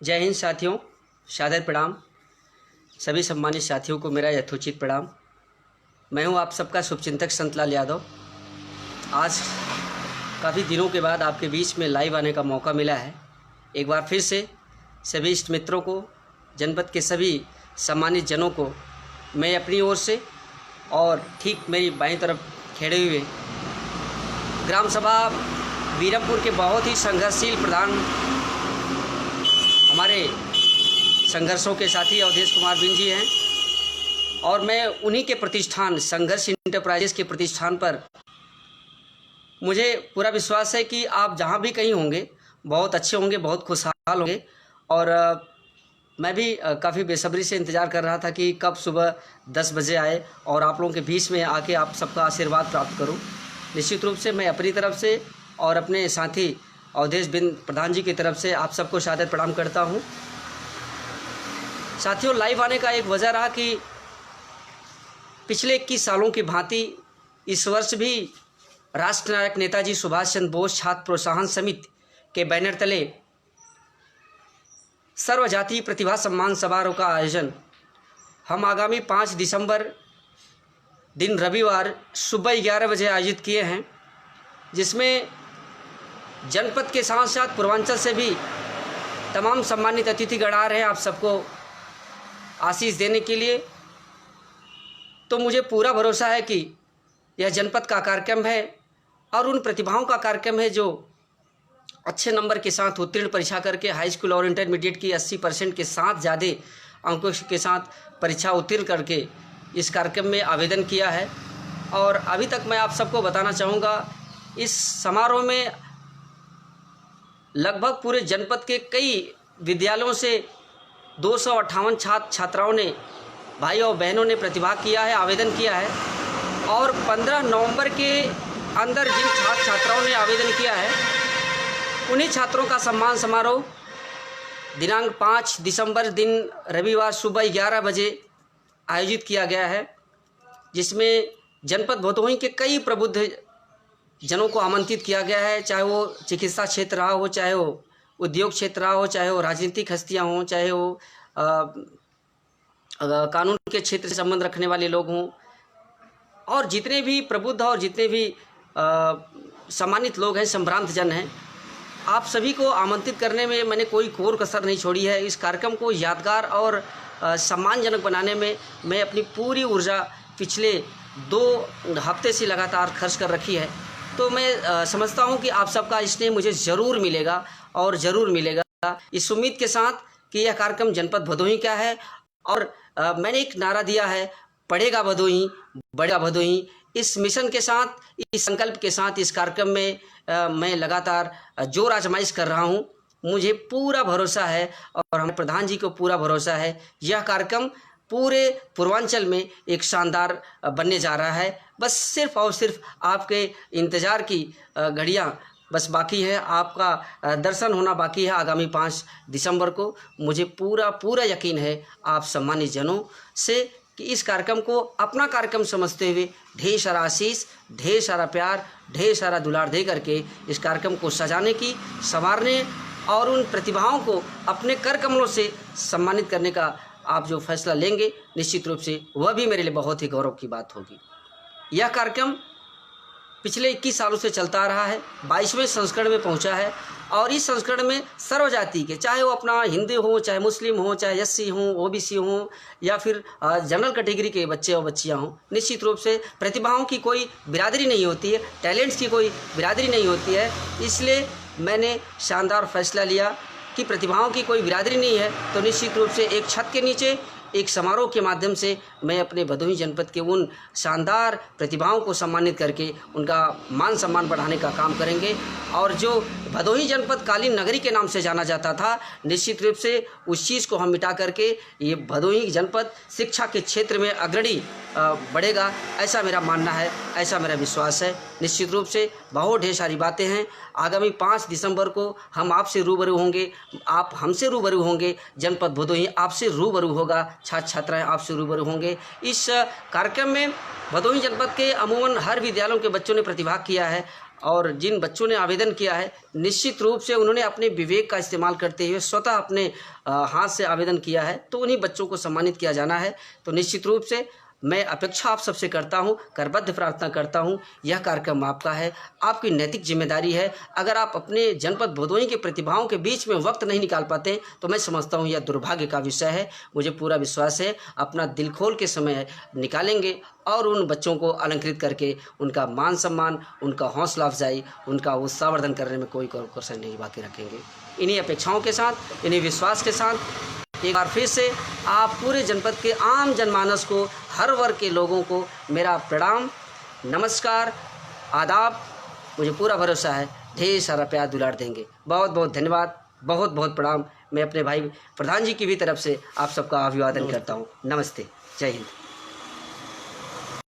जय हिंद साथियों, सादर प्रणाम। सभी सम्मानित साथियों को मेरा यथोचित प्रणाम। मैं हूं आप सबका शुभचिंतक संतलाल यादव। आज काफ़ी दिनों के बाद आपके बीच में लाइव आने का मौका मिला है। एक बार फिर से सभी इष्ट मित्रों को, जनपद के सभी सम्मानित जनों को मैं अपनी ओर से और ठीक मेरी बाईं तरफ खड़े हुए ग्राम सभा वीरमपुर के बहुत ही संघर्षशील प्रधान, हमारे संघर्षों के साथी अवधेश कुमार बिन जी हैं और मैं उन्हीं के प्रतिष्ठान संघर्ष इंटरप्राइजेस के प्रतिष्ठान पर मुझे पूरा विश्वास है कि आप जहां भी कहीं होंगे बहुत अच्छे होंगे, बहुत खुशहाल होंगे। और मैं भी काफ़ी बेसब्री से इंतज़ार कर रहा था कि कब सुबह 10 बजे आए और आप लोगों के बीच में आके आप सबका आशीर्वाद प्राप्त करूं। निश्चित रूप से मैं अपनी तरफ से और अपने साथी अवधेश बिन प्रधान जी की तरफ से आप सबको सादर प्रणाम करता हूं। साथियों, लाइव आने का एक वजह रहा कि पिछले 21 सालों की भांति इस वर्ष भी राष्ट्र नायक नेताजी सुभाष चंद्र बोस छात्र प्रोत्साहन समिति के बैनर तले सर्व जातीय प्रतिभा सम्मान समारोह का आयोजन हम आगामी 5 दिसंबर दिन रविवार सुबह 11 बजे आयोजित किए हैं, जिसमें जनपद के साथ साथ पूर्वांचल से भी तमाम सम्मानित अतिथिगण आ रहे हैं आप सबको आशीष देने के लिए। तो मुझे पूरा भरोसा है कि यह जनपद का कार्यक्रम है और उन प्रतिभाओं का कार्यक्रम है जो अच्छे नंबर के साथ उत्तीर्ण परीक्षा करके हाई स्कूल और इंटरमीडिएट की 80% के साथ ज़्यादा अंकों के साथ परीक्षा उत्तीर्ण करके इस कार्यक्रम में आवेदन किया है। और अभी तक मैं आप सबको बताना चाहूँगा, इस समारोह में लगभग पूरे जनपद के कई विद्यालयों से 258 छात्र छात्राओं ने, भाई और बहनों ने प्रतिभाग किया है, आवेदन किया है। और 15 नवंबर के अंदर जिन छात्र छात्राओं ने आवेदन किया है उन्हीं छात्रों का सम्मान समारोह दिनांक 5 दिसंबर दिन रविवार सुबह 11 बजे आयोजित किया गया है, जिसमें जनपद भदोही के कई प्रबुद्ध जनों को आमंत्रित किया गया है। चाहे वो चिकित्सा क्षेत्र रहा हो, चाहे वो उद्योग क्षेत्र रहा हो, चाहे वो राजनीतिक हस्तियां हों, चाहे वो कानून के क्षेत्र से संबंध रखने वाले लोग हों, और जितने भी प्रबुद्ध और जितने भी सम्मानित लोग हैं, संभ्रांत जन हैं, आप सभी को आमंत्रित करने में मैंने कोई कोर कसर नहीं छोड़ी है। इस कार्यक्रम को यादगार और सम्मानजनक बनाने में मैं अपनी पूरी ऊर्जा पिछले 2 हफ्ते से लगातार खर्च कर रखी है। तो मैं समझता हूं कि आप सबका स्नेह मुझे ज़रूर मिलेगा और ज़रूर मिलेगा, इस उम्मीद के साथ कि यह कार्यक्रम जनपद भदोही का है। और मैंने एक नारा दिया है, पढ़ेगा भदोही बढ़ेगा भदोही। इस मिशन के साथ, इस संकल्प के साथ इस कार्यक्रम में मैं लगातार जोर आजमाइश कर रहा हूं। मुझे पूरा भरोसा है और हमारे प्रधान जी को पूरा भरोसा है, यह कार्यक्रम पूरे पूर्वांचल में एक शानदार बनने जा रहा है। बस सिर्फ और सिर्फ आपके इंतज़ार की घड़ियां बस बाकी है, आपका दर्शन होना बाकी है आगामी 5 दिसंबर को। मुझे पूरा यकीन है आप सम्मानित जनों से कि इस कार्यक्रम को अपना कार्यक्रम समझते हुए ढेर सारा आशीष, ढेर सारा प्यार, ढेर सारा दुलार दे करके इस कार्यक्रम को सजाने की, संवारने और उन प्रतिभाओं को अपने कर कमलों से सम्मानित करने का आप जो फैसला लेंगे, निश्चित रूप से वह भी मेरे लिए बहुत ही गौरव की बात होगी। यह कार्यक्रम पिछले 21 सालों से चलता आ रहा है, 22वें संस्करण में पहुंचा है और इस संस्करण में सर्व जाति के, चाहे वो अपना हिंदू हो, चाहे मुस्लिम हो, चाहे एससी हो, ओबीसी हो, या फिर जनरल कैटेगरी के बच्चे और बच्चियां हों, निश्चित रूप से प्रतिभाओं की कोई बिरादरी नहीं होती है, टैलेंट्स की कोई बिरादरी नहीं होती है। इसलिए मैंने शानदार फैसला लिया कि प्रतिभाओं की कोई बिरादरी नहीं है, तो निश्चित रूप से एक छत के नीचे एक समारोह के माध्यम से मैं अपने भदोही जनपद के उन शानदार प्रतिभाओं को सम्मानित करके उनका मान सम्मान बढ़ाने का काम करेंगे। और जो भदोही जनपद कालीन नगरी के नाम से जाना जाता था, निश्चित रूप से उस चीज़ को हम मिटा करके ये भदोही जनपद शिक्षा के क्षेत्र में अग्रणी बढ़ेगा, ऐसा मेरा मानना है, ऐसा मेरा विश्वास है। निश्चित रूप से बहुत ढेर सारी बातें हैं। आगामी 5 दिसंबर को हम आपसे रूबरू होंगे, आप हमसे रूबरू होंगे, जनपद भदोही आपसे रूबरू होगा, छात्र छात्राएं आपसे रूबरू होंगे। इस कार्यक्रम में भदोही जनपद के अमूमन हर विद्यालयों के बच्चों ने प्रतिभाग किया है और जिन बच्चों ने आवेदन किया है निश्चित रूप से उन्होंने अपने विवेक का इस्तेमाल करते हुए स्वतः अपने हाथ से आवेदन किया है, तो उन्हीं बच्चों को सम्मानित किया जाना है। तो निश्चित रूप से मैं अपेक्षा आप सबसे करता हूं, करबद्ध प्रार्थना करता हूं, यह कार्यक्रम आपका है, आपकी नैतिक जिम्मेदारी है। अगर आप अपने जनपद भदोही के प्रतिभाओं के बीच में वक्त नहीं निकाल पाते तो मैं समझता हूं यह दुर्भाग्य का विषय है। मुझे पूरा विश्वास है अपना दिल खोल के समय निकालेंगे और उन बच्चों को अलंकृत करके उनका मान सम्मान, उनका हौसला अफजाई, उनका उत्साहवर्धन करने में कोई कसर नहीं बाकी रखेंगे। इन्हीं अपेक्षाओं के साथ, इन्हीं विश्वास के साथ एक बार फिर से आप पूरे जनपद के आम जनमानस को, हर वर्ग के लोगों को मेरा प्रणाम, नमस्कार, आदाब। मुझे पूरा भरोसा है ढेर सारा प्यार दुलार देंगे। बहुत बहुत धन्यवाद, बहुत बहुत प्रणाम। मैं अपने भाई प्रधान जी की भी तरफ से आप सबका अभिवादन करता हूँ। नमस्ते, जय हिंद।